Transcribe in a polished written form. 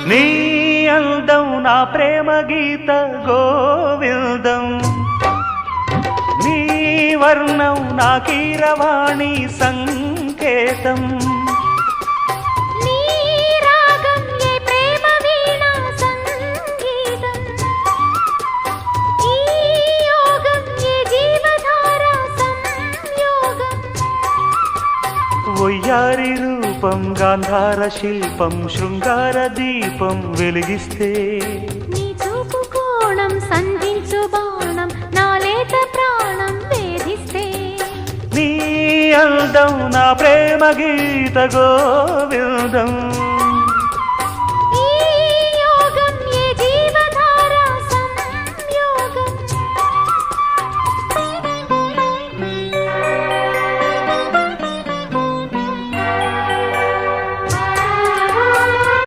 నీ అందం నా ప్రేమ గీత గోవిందం, నీ వర్ణం నా కీరవాణి సంకేతం. వయ్యారి రూపం గాంధార శిల్పం శృంగార దీపం వెలిగిస్తే, నీ చూపు కోణం సంధించు బాణం నా లేత ప్రాణం వేధిస్తే, నీ అందం నా ప్రేమ గీత గోవిందం.